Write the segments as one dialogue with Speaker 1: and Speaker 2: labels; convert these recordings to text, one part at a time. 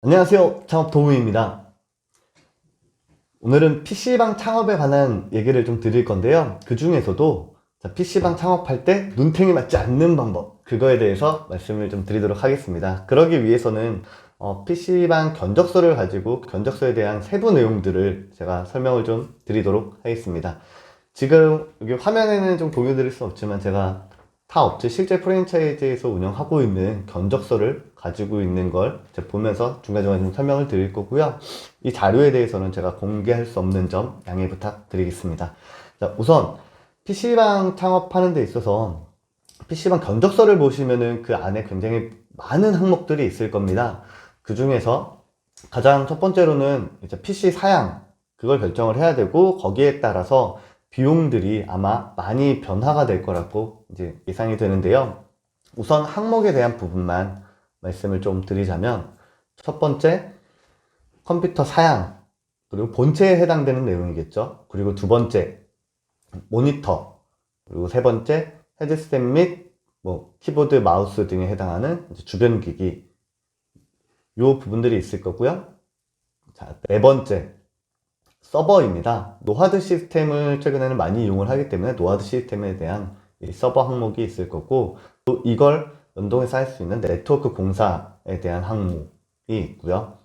Speaker 1: 안녕하세요, 창업도우미입니다. 오늘은 PC방 창업에 관한 얘기를 좀 드릴 건데요. 그 중에서도 PC방 창업할 때 눈탱이 맞지 않는 방법, 그거에 대해서 말씀을 좀 드리도록 하겠습니다. 그러기 위해서는 PC방 견적서를 가지고 견적서에 대한 세부 내용들을 제가 설명을 좀 드리도록 하겠습니다. 지금 여기 화면에는 좀 공유드릴 수 없지만 제가 타 업체 실제 프랜차이즈에서 운영하고 있는 견적서를 가지고 있는 걸 제가 보면서 중간중간 좀 설명을 드릴 거고요. 이 자료에 대해서는 제가 공개할 수 없는 점 양해 부탁드리겠습니다. 자, 우선 PC방 창업하는 데 있어서 PC방 견적서를 보시면은 그 안에 굉장히 많은 항목들이 있을 겁니다. 그 중에서 가장 첫 번째로는 이제 PC 사양, 그걸 결정을 해야 되고, 거기에 따라서 비용들이 아마 많이 변화가 될 거라고 이제 예상이 되는데요. 우선 항목에 대한 부분만 말씀을 좀 드리자면, 첫 번째 컴퓨터 사양, 그리고 본체에 해당되는 내용이겠죠. 그리고 두 번째 모니터, 그리고 세 번째 헤드셋 및 키보드, 마우스 등에 해당하는 주변 기기, 요 부분들이 있을 거고요. 자, 네 번째 서버입니다. 노하드 시스템을 최근에는 많이 이용을 하기 때문에 노하드 시스템에 대한 이 서버 항목이 있을 거고, 또 이걸 연동해서 할 수 있는 네트워크 공사에 대한 항목이 있고요.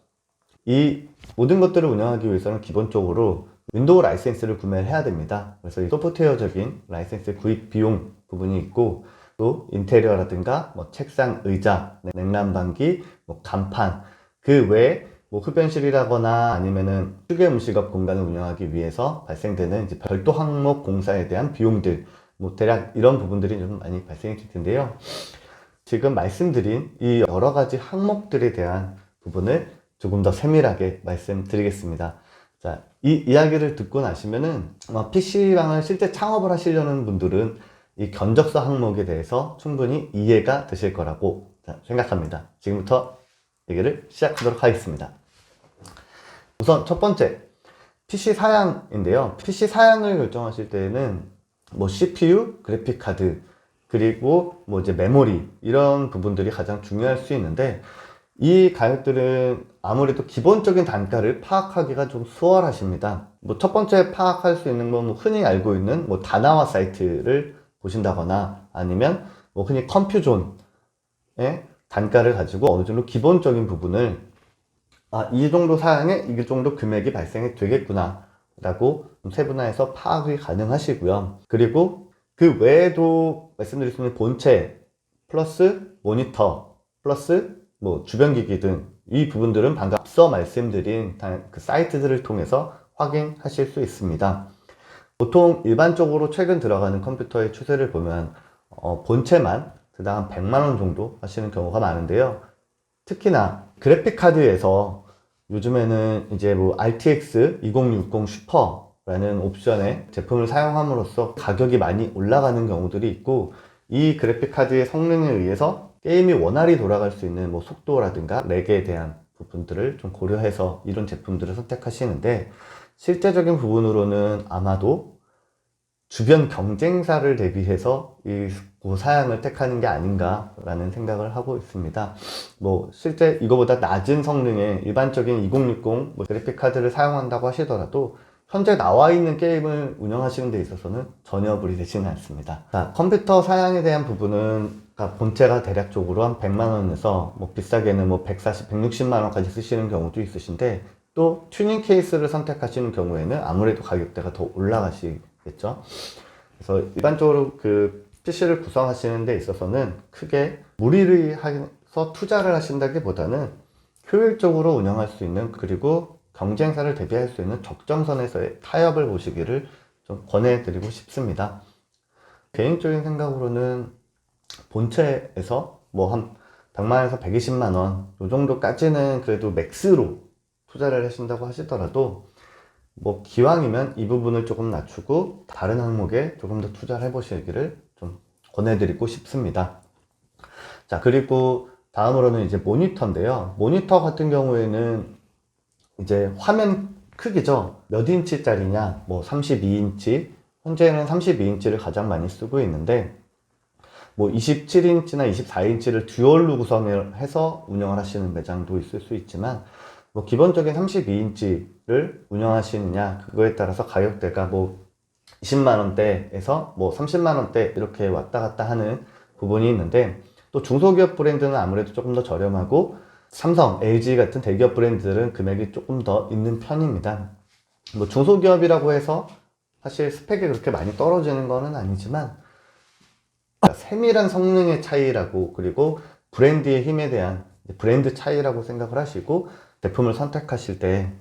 Speaker 1: 이 모든 것들을 운영하기 위해서는 기본적으로 윈도우 라이센스를 구매를 해야 됩니다. 그래서 이 소프트웨어적인 라이센스 구입 비용 부분이 있고, 또 인테리어라든가 책상, 의자, 냉난방기, 간판, 그 외에 흡연실이라거나 아니면은 휴게 음식업 공간을 운영하기 위해서 발생되는 이제 별도 항목 공사에 대한 비용들, 대략 이런 부분들이 좀 많이 발생이 될 텐데요. 지금 말씀드린 이 여러 가지 항목들에 대한 부분을 조금 더 세밀하게 말씀드리겠습니다. 자, 이 이야기를 듣고 나시면은 PC방을 실제 창업을 하시려는 분들은 이 견적서 항목에 대해서 충분히 이해가 되실 거라고 생각합니다. 지금부터 얘기를 시작하도록 하겠습니다. 우선 첫 번째, PC 사양인데요. PC 사양을 결정하실 때는 CPU, 그래픽 카드, 그리고 이제 메모리, 이런 부분들이 가장 중요할 수 있는데, 이 가격들은 아무래도 기본적인 단가를 파악하기가 좀 수월하십니다. 첫 번째 파악할 수 있는 건 흔히 알고 있는 다나와 사이트를 보신다거나, 아니면 흔히 컴퓨존의 단가를 가지고 어느 정도 기본적인 부분을 이 정도 사양에 이 정도 금액이 발생이 되겠구나 라고 세분화해서 파악이 가능하시고요. 그리고 그 외에도 말씀드릴 수 있는 본체 플러스 모니터 플러스 주변기기 등 이 부분들은 방금 앞서 말씀드린 그 사이트들을 통해서 확인하실 수 있습니다. 보통 일반적으로 최근 들어가는 컴퓨터의 추세를 보면 본체만 대략 한 100만원 정도 하시는 경우가 많은데요. 특히나 그래픽카드에서 요즘에는 이제 RTX 2060 슈퍼라는 옵션의 제품을 사용함으로써 가격이 많이 올라가는 경우들이 있고, 이 그래픽카드의 성능에 의해서 게임이 원활히 돌아갈 수 있는 속도라든가 렉에 대한 부분들을 좀 고려해서 이런 제품들을 선택하시는데, 실제적인 부분으로는 아마도 주변 경쟁사를 대비해서 이 사양을 택하는 게 아닌가라는 생각을 하고 있습니다. 실제 이거보다 낮은 성능의 일반적인 2060 그래픽 카드를 사용한다고 하시더라도 현재 나와 있는 게임을 운영하시는 데 있어서는 전혀 무리되지는 않습니다. 자, 컴퓨터 사양에 대한 부분은 본체가 대략적으로 한 100만원에서 비싸게는 140, 160만원까지 쓰시는 경우도 있으신데, 또 튜닝 케이스를 선택하시는 경우에는 아무래도 가격대가 더 올라가시겠죠. 그래서 일반적으로 그 PC를 구성하시는 데 있어서는 크게 무리를 해서 투자를 하신다기보다는 효율적으로 운영할 수 있는, 그리고 경쟁사를 대비할 수 있는 적정선에서의 타협을 보시기를 좀 권해드리고 싶습니다. 개인적인 생각으로는 본체에서 한 100만원에서 120만원 이 정도까지는 그래도 맥스로 투자를 하신다고 하시더라도, 뭐 기왕이면 이 부분을 조금 낮추고 다른 항목에 조금 더 투자를 해보시기를 좀 권해드리고 싶습니다. 자, 그리고 다음으로는 이제 모니터인데요. 모니터 같은 경우에는 이제 화면 크기죠. 몇 인치짜리냐, 뭐 32인치, 현재는 32인치를 가장 많이 쓰고 있는데, 뭐 27인치나 24인치를 듀얼로 구성을 해서 운영을 하시는 매장도 있을 수 있지만, 뭐 기본적인 32인치를 운영하시느냐, 그거에 따라서 가격대가 뭐 20만원대에서 뭐 30만원대 이렇게 왔다 갔다 하는 부분이 있는데, 또 중소기업 브랜드는 아무래도 조금 더 저렴하고, 삼성, LG 같은 대기업 브랜드들은 금액이 조금 더 있는 편입니다. 뭐 중소기업이라고 해서 사실 스펙이 그렇게 많이 떨어지는 거는 아니지만, 세밀한 성능의 차이라고, 그리고 브랜드의 힘에 대한 브랜드 차이라고 생각을 하시고 제품을 선택하실 때,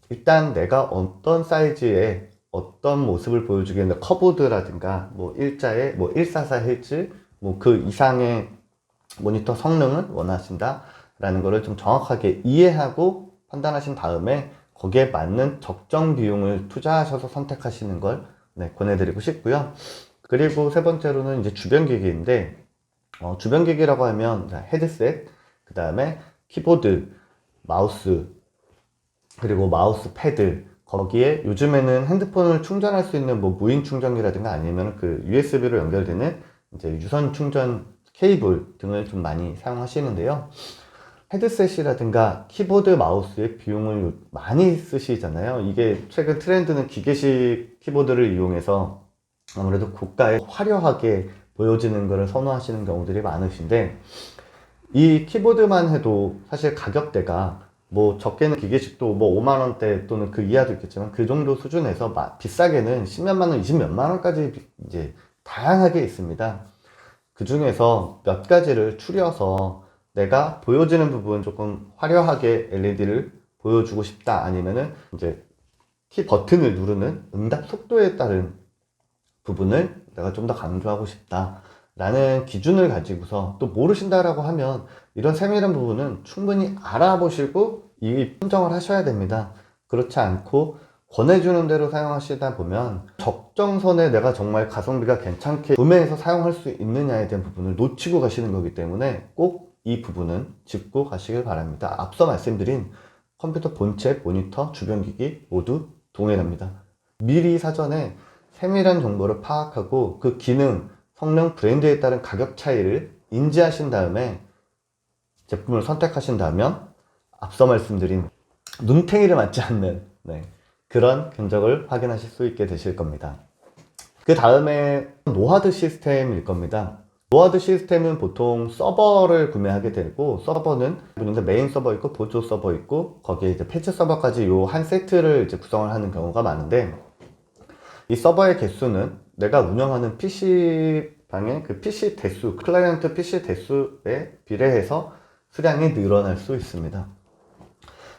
Speaker 1: 일단 내가 어떤 사이즈의 어떤 모습을 보여주겠는 커브드라든가 뭐 일자의 뭐 144Hz 뭐 그 이상의 모니터 성능을 원하신다 라는 거를 좀 정확하게 이해하고 판단하신 다음에 거기에 맞는 적정 비용을 투자하셔서 선택하시는 걸 권해드리고 싶고요. 그리고 세 번째로는 이제 주변기기인데, 주변기기라고 하면 헤드셋, 그 다음에 키보드, 마우스, 그리고 마우스 패드, 거기에 요즘에는 핸드폰을 충전할 수 있는 뭐 무인 충전기라든가 아니면 그 USB로 연결되는 이제 유선 충전 케이블 등을 좀 많이 사용하시는데요. 헤드셋이라든가 키보드, 마우스의 비용을 많이 쓰시잖아요. 이게 최근 트렌드는 기계식 키보드를 이용해서 아무래도 고가에 화려하게 보여지는 것을 선호하시는 경우들이 많으신데, 이 키보드만 해도 사실 가격대가 뭐 적게는 기계식도 뭐 5만원대 또는 그 이하도 있겠지만 그 정도 수준에서 비싸게는 10몇만원, 20몇만원까지 이제 다양하게 있습니다. 그 중에서 몇 가지를 추려서 내가 보여지는 부분 조금 화려하게 LED를 보여주고 싶다, 아니면은 이제 키 버튼을 누르는 응답 속도에 따른 부분을 내가 좀 더 강조하고 싶다 라는 기준을 가지고서, 또 모르신다라고 하면 이런 세밀한 부분은 충분히 알아보시고 이 판정을 하셔야 됩니다. 그렇지 않고 권해주는 대로 사용하시다 보면 적정선에 내가 정말 가성비가 괜찮게 구매해서 사용할 수 있느냐에 대한 부분을 놓치고 가시는 거기 때문에 꼭 이 부분은 짚고 가시길 바랍니다. 앞서 말씀드린 컴퓨터 본체, 모니터, 주변기기 모두 동일합니다. 미리 사전에 세밀한 정보를 파악하고 그 기능, 성능, 브랜드에 따른 가격 차이를 인지하신 다음에 제품을 선택하신다면 앞서 말씀드린 눈탱이를 맞지 않는 그런 견적을 확인하실 수 있게 되실 겁니다. 그 다음에 노하드 시스템일 겁니다. 노하드 시스템은 보통 서버를 구매하게 되고, 서버는 메인 서버 있고 보조 서버 있고 거기에 이제 패치 서버까지 요 한 세트를 이제 구성을 하는 경우가 많은데, 이 서버의 개수는 내가 운영하는 PC방의 그 PC 대수, 클라이언트 PC 대수에 비례해서 수량이 늘어날 수 있습니다.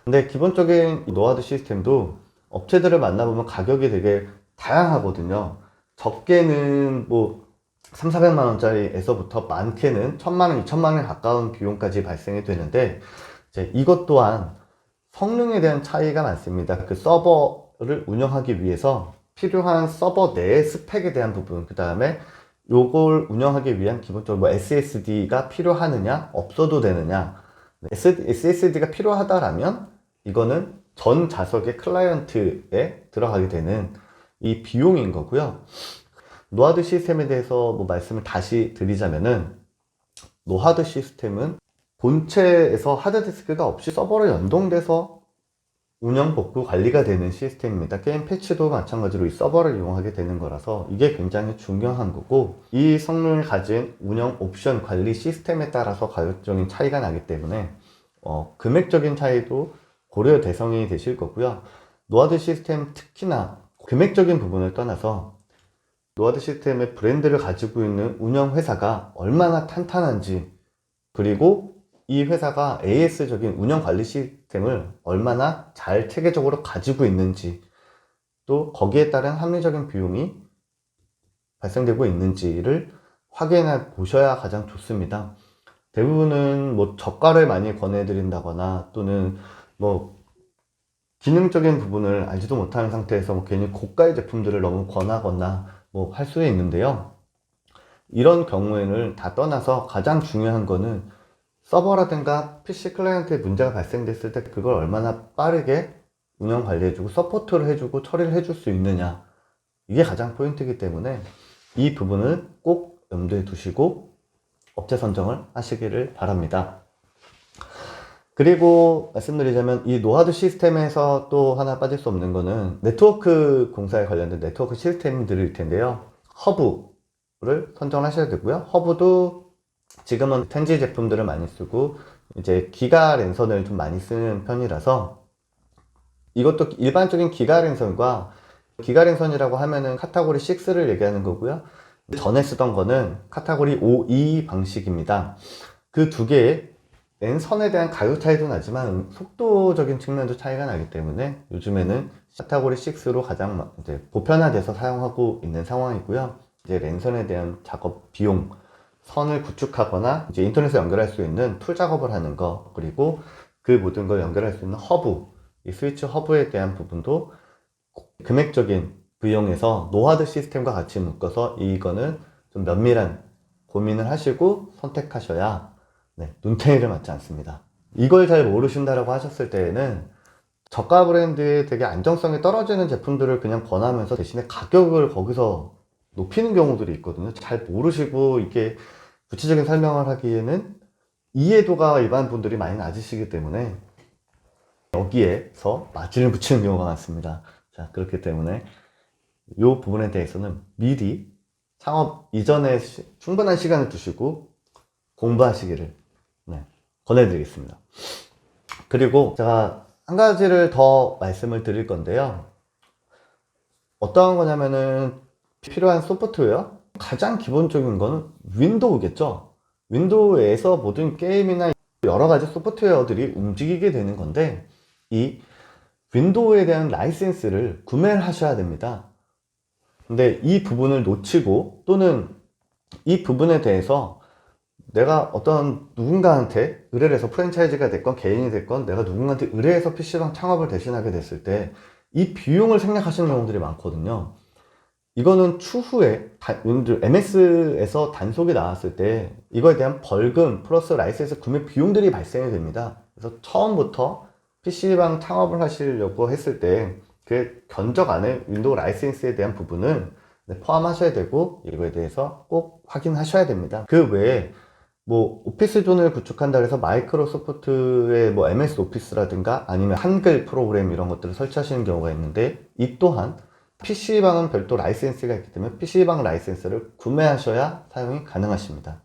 Speaker 1: 근데 기본적인 노하드 시스템도 업체들을 만나보면 가격이 되게 다양하거든요. 적게는 뭐 3, 400만 원짜리에서부터 많게는 1000만 원, 2000만 원에 가까운 비용까지 발생이 되는데, 이제 이것 또한 성능에 대한 차이가 많습니다. 그 서버를 운영하기 위해서 필요한 서버 내의 스펙에 대한 부분, 그 다음에 요걸 운영하기 위한 기본적으로 뭐 SSD가 필요하느냐, 없어도 되느냐. SSD가 필요하다라면 이거는 전 자석의 클라이언트에 들어가게 되는 이 비용인 거고요. 노하드 시스템에 대해서 뭐 말씀을 다시 드리자면은, 노하드 시스템은 본체에서 하드디스크가 없이 서버로 연동돼서 운영, 복구, 관리가 되는 시스템입니다. 게임 패치도 마찬가지로 이 서버를 이용하게 되는 거라서 이게 굉장히 중요한 거고, 이 성능을 가진 운영 옵션 관리 시스템에 따라서 가격적인 차이가 나기 때문에 금액적인 차이도 고려 대상이 되실 거고요. 노하드 시스템 특히나 금액적인 부분을 떠나서 노하드 시스템의 브랜드를 가지고 있는 운영 회사가 얼마나 탄탄한지, 그리고 이 회사가 AS적인 운영 관리 시스템을 얼마나 잘 체계적으로 가지고 있는지, 또 거기에 따른 합리적인 비용이 발생되고 있는지를 확인해 보셔야 가장 좋습니다. 대부분은 뭐 저가를 많이 권해드린다거나 또는 뭐 기능적인 부분을 알지도 못하는 상태에서 뭐 괜히 고가의 제품들을 너무 권하거나 뭐 할 수 있는데요. 이런 경우에는 다 떠나서 가장 중요한 거는 서버라든가 PC 클라이언트에 문제가 발생됐을 때 그걸 얼마나 빠르게 운영 관리해주고 서포트를 해주고 처리를 해줄 수 있느냐, 이게 가장 포인트이기 때문에 이 부분을 꼭 염두에 두시고 업체 선정을 하시기를 바랍니다. 그리고 말씀드리자면 이 노하드 시스템에서 또 하나 빠질 수 없는 거는 네트워크 공사에 관련된 네트워크 시스템들일 텐데요. 허브를 선정하셔야 되고요. 허브도 지금은 텐지 제품들을 많이 쓰고 이제 기가 랜선을 좀 많이 쓰는 편이라서, 이것도 일반적인 기가 랜선과, 기가 랜선이라고 하면은 카테고리 6를 얘기하는 거고요. 전에 쓰던 거는 카테고리 5E 방식입니다. 그 두 개의 랜선에 대한 가격 차이도 나지만 속도적인 측면도 차이가 나기 때문에 요즘에는 카테고리 6로 가장 이제 보편화돼서 사용하고 있는 상황이고요. 이제 랜선에 대한 작업 비용, 선을 구축하거나 이제 인터넷에 연결할 수 있는 툴 작업을 하는 거, 그리고 그 모든 걸 연결할 수 있는 허브, 이 스위치 허브에 대한 부분도 금액적인 비용에서 노하드 시스템과 같이 묶어서 이거는 좀 면밀한 고민을 하시고 선택하셔야 눈탱이를 맞지 않습니다. 이걸 잘 모르신다라고 하셨을 때에는 저가 브랜드의 되게 안정성이 떨어지는 제품들을 그냥 권하면서 대신에 가격을 거기서 높이는 경우들이 있거든요. 잘 모르시고 이게 구체적인 설명을 하기에는 이해도가 일반 분들이 많이 낮으시기 때문에 여기에서 마진을 붙이는 경우가 많습니다. 자, 그렇기 때문에 이 부분에 대해서는 미리 창업 이전에 충분한 시간을 두시고 공부하시기를 권해드리겠습니다. 그리고 제가 한 가지를 더 말씀을 드릴 건데요. 어떠한 거냐면은 필요한 소프트웨어, 가장 기본적인 거는 윈도우겠죠. 윈도우에서 모든 게임이나 여러 가지 소프트웨어들이 움직이게 되는 건데, 이 윈도우에 대한 라이센스를 구매를 하셔야 됩니다. 근데 이 부분을 놓치고, 또는 이 부분에 대해서 내가 어떤 누군가한테 의뢰를 해서, 프랜차이즈가 됐건 개인이 됐건 내가 누군가한테 의뢰해서 PC방 창업을 대신하게 됐을 때 이 비용을 생략하시는 경우들이 많거든요. 이거는 추후에 MS에서 단속이 나왔을 때 이거에 대한 벌금 플러스 라이센스 구매 비용들이 발생이 됩니다. 그래서 처음부터 PC방 창업을 하시려고 했을 때 그 견적 안에 윈도우 라이센스에 대한 부분은 포함하셔야 되고, 이거에 대해서 꼭 확인하셔야 됩니다. 그 외에 뭐 오피스 존을 구축한다 해서 마이크로소프트의 뭐 MS 오피스라든가 아니면 한글 프로그램 이런 것들을 설치하시는 경우가 있는데, 이 또한 PC방은 별도 라이센스가 있기 때문에 PC방 라이센스를 구매하셔야 사용이 가능하십니다.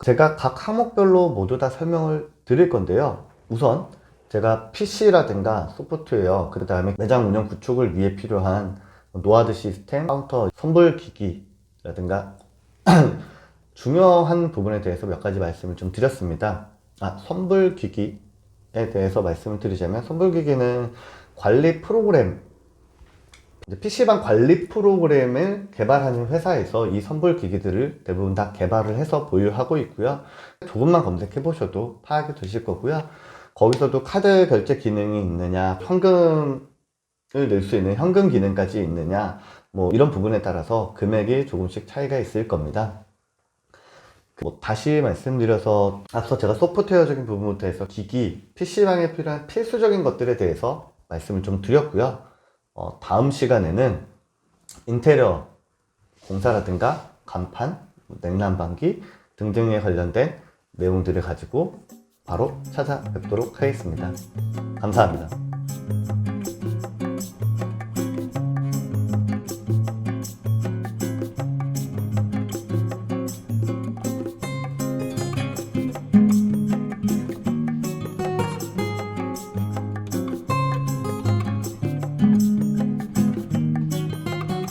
Speaker 1: 제가 각 항목별로 모두 다 설명을 드릴 건데요. 우선 제가 PC라든가 소프트웨어, 그 다음에 매장 운영 구축을 위해 필요한 노하드 시스템, 카운터, 선불기기라든가 중요한 부분에 대해서 몇 가지 말씀을 좀 드렸습니다. 선불기기에 대해서 말씀을 드리자면, 선불기기는 관리 프로그램, PC방 관리 프로그램을 개발하는 회사에서 이 선불기기들을 대부분 다 개발을 해서 보유하고 있고요. 조금만 검색해 보셔도 파악이 되실 거고요. 거기서도 카드 결제 기능이 있느냐, 현금을 낼 수 있는 현금 기능까지 있느냐, 뭐 이런 부분에 따라서 금액이 조금씩 차이가 있을 겁니다. 다시 말씀드려서, 앞서 제가 소프트웨어적인 부분부터 해서 기기, PC방에 필요한 필수적인 것들에 대해서 말씀을 좀 드렸고요. 다음 시간에는 인테리어 공사라든가 간판, 냉난방기 등등에 관련된 내용들을 가지고 바로 찾아뵙도록 하겠습니다. 감사합니다.